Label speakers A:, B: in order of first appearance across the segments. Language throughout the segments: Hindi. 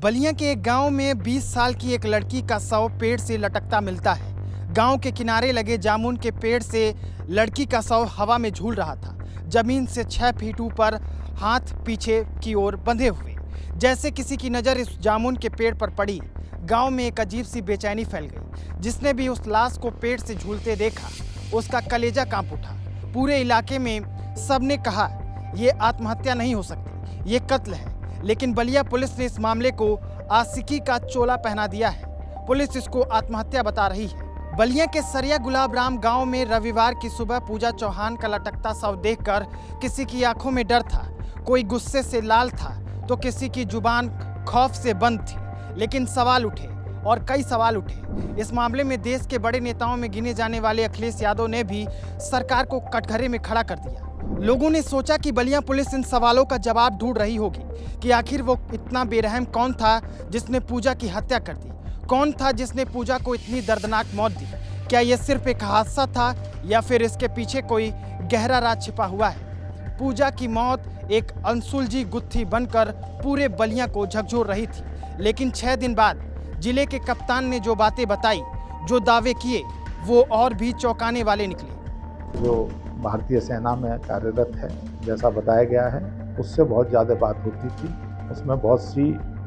A: बलिया के एक गांव में 20 साल की एक लड़की का शव पेड़ से लटकता मिलता है। गांव के किनारे लगे जामुन के पेड़ से लड़की का शव हवा में झूल रहा था, जमीन से 6 फीट ऊपर, हाथ पीछे की ओर बंधे हुए। जैसे किसी की नज़र इस जामुन के पेड़ पर पड़ी, गांव में एक अजीब सी बेचैनी फैल गई। जिसने भी उस लाश को पेड़ से झूलते देखा, उसका कलेजा कांप उठा। पूरे इलाके में सबने कहा, ये आत्महत्या नहीं हो सकती, ये कत्ल है। लेकिन बलिया पुलिस ने इस मामले को आशिकी का चोला पहना दिया है। पुलिस इसको आत्महत्या बता रही है। बलिया के सरिया गुलाब राम गांव में रविवार की सुबह पूजा चौहान का लटकता शव देखकर किसी की आंखों में डर था, कोई गुस्से से लाल था तो किसी की जुबान खौफ से बंद थी। लेकिन सवाल उठे और कई सवाल उठे। इस मामले में देश के बड़े नेताओं में गिने जाने वाले अखिलेश यादव ने भी सरकार को कटघरे में खड़ा कर दिया। लोगों ने सोचा कि बलिया पुलिस इन सवालों का जवाब ढूंढ रही होगी कि आखिर वो इतना बेरहम कौन था जिसने पूजा की हत्या कर दी, कौन था जिसने पूजा को इतनी दर्दनाक मौत दी। क्या ये सिर्फ एक हादसा था या फिर इसके पीछे कोई गहरा राज छिपा हुआ है। पूजा की मौत एक अनसुलझी गुत्थी बनकर पूरे बलिया को झकझोर रही थी। लेकिन 6 दिन बाद जिले के कप्तान ने जो बातें बताई, जो दावे किए, वो और भी चौंकाने वाले निकले।
B: जो भारतीय सेना में कार्यरत है, जैसा बताया गया है, उससे बहुत ज़्यादा बात होती थी। उसमें बहुत सी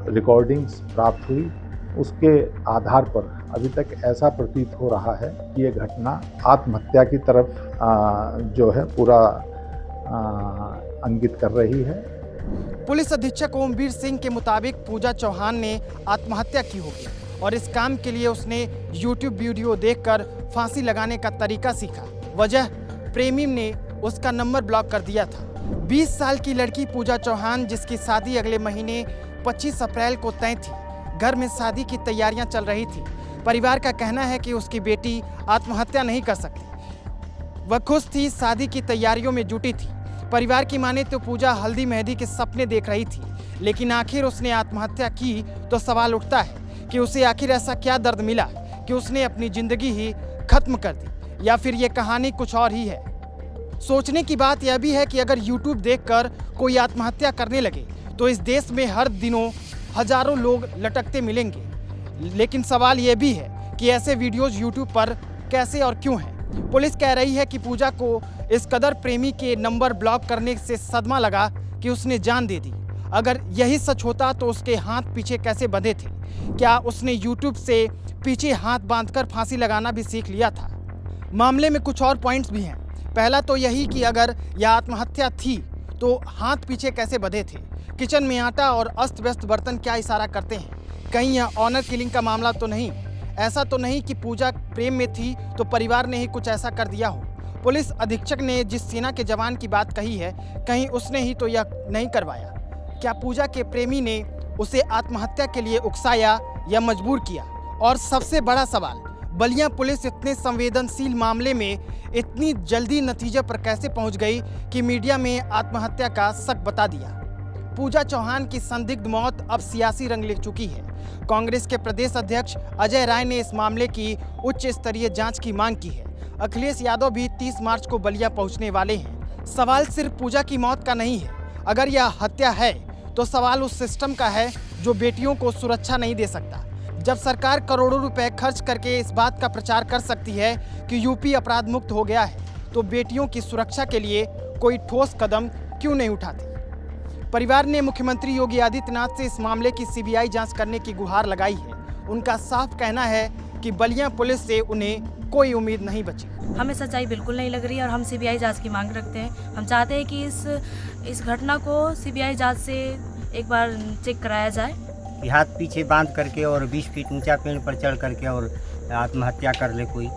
B: रिकॉर्डिंग्स प्राप्त हुई। उसके आधार पर अभी तक ऐसा प्रतीत हो रहा है कि ये घटना आत्महत्या की तरफ जो है पूरा इंगित कर रही है।
A: पुलिस अधीक्षक ओमवीर सिंह के मुताबिक पूजा चौहान ने आत्महत्या की होगी और इस काम के लिए उसने YouTube वीडियो देखकर फांसी लगाने का तरीका सीखा। वजह, प्रेमी ने उसका नंबर ब्लॉक कर दिया था। 20 साल की लड़की पूजा चौहान, जिसकी शादी अगले महीने 25 अप्रैल को तय थी। घर में शादी की तैयारियां चल रही थी। परिवार का कहना है कि उसकी बेटी आत्महत्या नहीं कर सकती। वह खुश थी, शादी की तैयारियों में जुटी थी। परिवार की माने तो पूजा हल्दी मेहंदी के सपने देख रही थी। लेकिन आखिर उसने आत्महत्या की तो सवाल उठता है कि उसे आखिर ऐसा क्या दर्द मिला कि उसने अपनी जिंदगी ही खत्म कर दी, या फिर ये कहानी कुछ और ही है। सोचने की बात यह भी है कि अगर YouTube देखकर कोई आत्महत्या करने लगे तो इस देश में हर दिनों हजारों लोग लटकते मिलेंगे। लेकिन सवाल यह भी है कि ऐसे वीडियोस YouTube पर कैसे और क्यों हैं। पुलिस कह रही है कि पूजा को इस कदर प्रेमी के नंबर ब्लॉक करने से सदमा लगा कि उसने जान दे दी। अगर यही सच होता तो उसके हाथ पीछे कैसे बंधे थे? क्या उसने YouTube से पीछे हाथ बांधकर फांसी लगाना भी सीख लिया था? मामले में कुछ और पॉइंट्स भी हैं। पहला तो यही कि अगर यह आत्महत्या थी तो हाथ पीछे कैसे बंधे थे? किचन में आटा और अस्त व्यस्त बर्तन क्या इशारा करते हैं? कहीं यह ऑनर किलिंग का मामला तो नहीं? ऐसा तो नहीं कि पूजा प्रेम में थी तो परिवार ने ही कुछ ऐसा कर दिया हो? पुलिस अधीक्षक ने जिस सेना के जवान की बात कही है, कहीं उसने ही तो यह नहीं करवाया? क्या पूजा के प्रेमी ने उसे आत्महत्या के लिए उकसाया या मजबूर किया? और सबसे बड़ा सवाल, बलिया पुलिस इतने संवेदनशील मामले में इतनी जल्दी नतीजे पर कैसे पहुंच गई कि मीडिया में आत्महत्या का शक बता दिया? पूजा चौहान की संदिग्ध मौत अब सियासी रंग ले चुकी है। कांग्रेस के प्रदेश अध्यक्ष अजय राय ने इस मामले की उच्च स्तरीय जांच की मांग की है। अखिलेश यादव भी 30 मार्च को बलिया पहुंचने वाले हैं। सवाल सिर्फ पूजा की मौत का नहीं है। अगर यह हत्या है तो सवाल उस सिस्टम का है जो बेटियों को सुरक्षा नहीं दे सकता। जब सरकार करोड़ों रुपए खर्च करके इस बात का प्रचार कर सकती है कि यूपी अपराध मुक्त हो गया है, तो बेटियों की सुरक्षा के लिए कोई ठोस कदम क्यों नहीं उठाती? परिवार ने मुख्यमंत्री योगी आदित्यनाथ से इस मामले की सीबीआई जांच करने की गुहार लगाई है। उनका साफ कहना है कि बलिया पुलिस से उन्हें कोई उम्मीद नहीं बची।
C: हमें सच्चाई बिल्कुल नहीं लग रही है और हम सीबीआई जांच की मांग रखते हैं। हम चाहते हैं कि इस घटना को सीबीआई जांच से एक बार चेक कराया जाए।
D: हाथ पीछे बांध करके और 20 फीट ऊंचा पेड़ पर चढ़ करके और आत्महत्या कर ले कोई,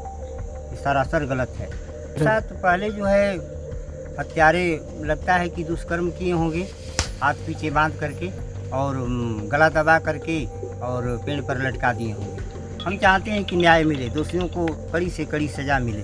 D: सरासर गलत है। साथ पहले जो है हत्यारे लगता है कि दुष्कर्म किए होंगे, हाथ पीछे बांध करके और गला दबा करके और पेड़ पर लटका दिए होंगे। हम चाहते हैं कि न्याय मिले, दोषियों को कड़ी से कड़ी सजा मिले।